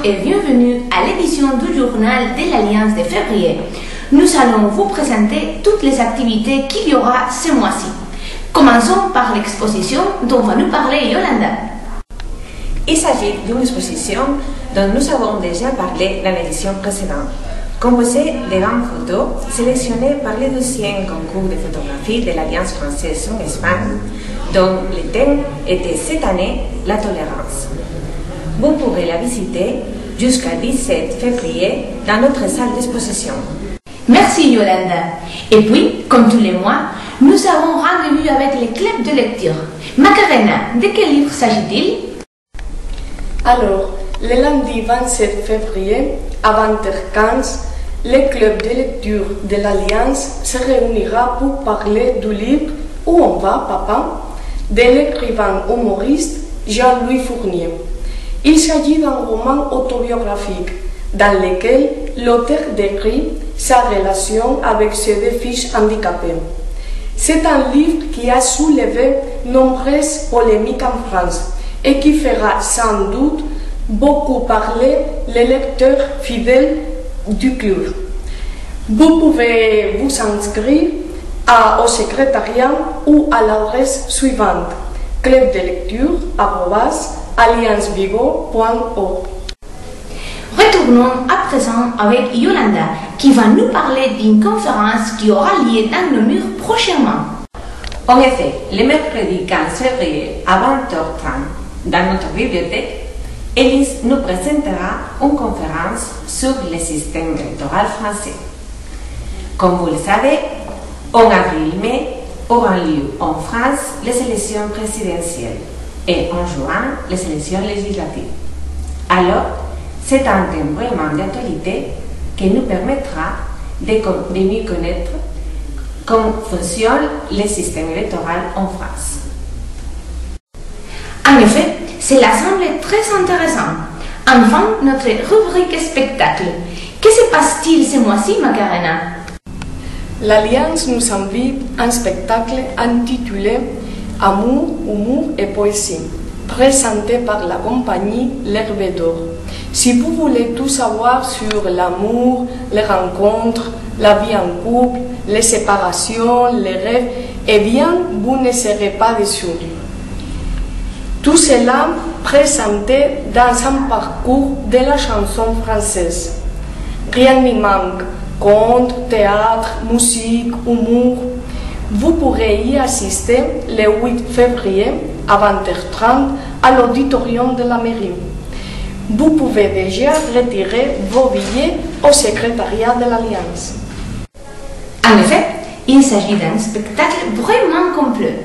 et bienvenue à l'édition du journal de l'Alliance de février. Nous allons vous présenter toutes les activités qu'il y aura ce mois-ci. Commençons par l'exposition dont va nous parler Yolanda. Il s'agit d'une exposition dont nous avons déjà parlé dans l'édition précédente, composée de 20 photos sélectionnées par les 12e concours de photographie de l'Alliance française en Espagne, dont le thème était cette année la tolérance. Vous pourrez la visiter jusqu'à 17 février dans notre salle d'exposition. Merci Yolanda. Et puis, comme tous les mois, nous avons rendez-vous avec les clubs de lecture. Macarena, de quel livre s'agit-il? Alors, le lundi 27 février, à 20h15, le club de lecture de l'Alliance se réunira pour parler du livre Où on va, papa, de l'écrivain humoriste Jean-Louis Fournier. Il s'agit d'un roman autobiographique dans lequel l'auteur décrit sa relation avec ses deux fils handicapés. C'est un livre qui a soulevé nombreuses polémiques en France et qui fera sans doute beaucoup parler les lecteurs fidèles du club. Vous pouvez vous inscrire au secrétariat ou à l'adresse suivante: clubdelecture@alliancevigo.org. Retournons à présent avec Yolanda qui va nous parler d'une conférence qui aura lieu dans nos murs prochainement. En effet, le mercredi 15 février à 20h30, dans notre bibliothèque, Élise nous présentera une conférence sur le système électoral français. Comme vous le savez, en avril-mai auront lieu en France les élections présidentielles et en juin les élections législatives. Alors, c'est un thème vraiment d'actualité qui nous permettra de mieux connaître comment fonctionne le système électoral en France. En effet, cela semble très intéressant. Enfin, notre rubrique spectacle. Que se passe-t-il ce mois-ci, Macarena? L'Alliance nous invite à un spectacle intitulé Amour, humour et poésie, présenté par la compagnie L'Herbe d'Or. Si vous voulez tout savoir sur l'amour, les rencontres, la vie en couple, les séparations, les rêves, eh bien, vous ne serez pas déçus. Tout cela présenté dans un parcours de la chanson française. Rien n'y manque. Contes, théâtre, musique, humour. Vous pourrez y assister le 8 février à 20h30 à l'auditorium de la mairie. Vous pouvez déjà retirer vos billets au secrétariat de l'Alliance. En effet, il s'agit d'un spectacle vraiment complet.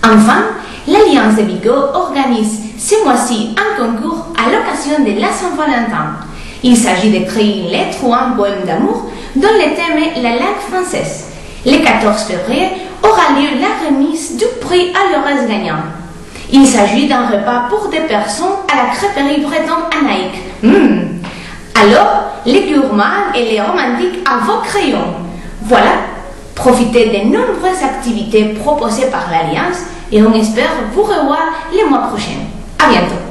Enfin, l'Alliance de Vigo organise ce mois-ci un concours à l'occasion de la Saint-Valentin. Il s'agit de créer une lettre ou un poème d'amour dont le thème est la langue française. Le 14 février aura lieu la remise du prix à l'heureuse gagnant. Il s'agit d'un repas pour des personnes à la crêperie bretonne Anaïque. Alors, les gourmands et les romantiques à vos crayons. Voilà, profitez des nombreuses activités proposées par l'Alliance et on espère vous revoir le mois prochain. À bientôt.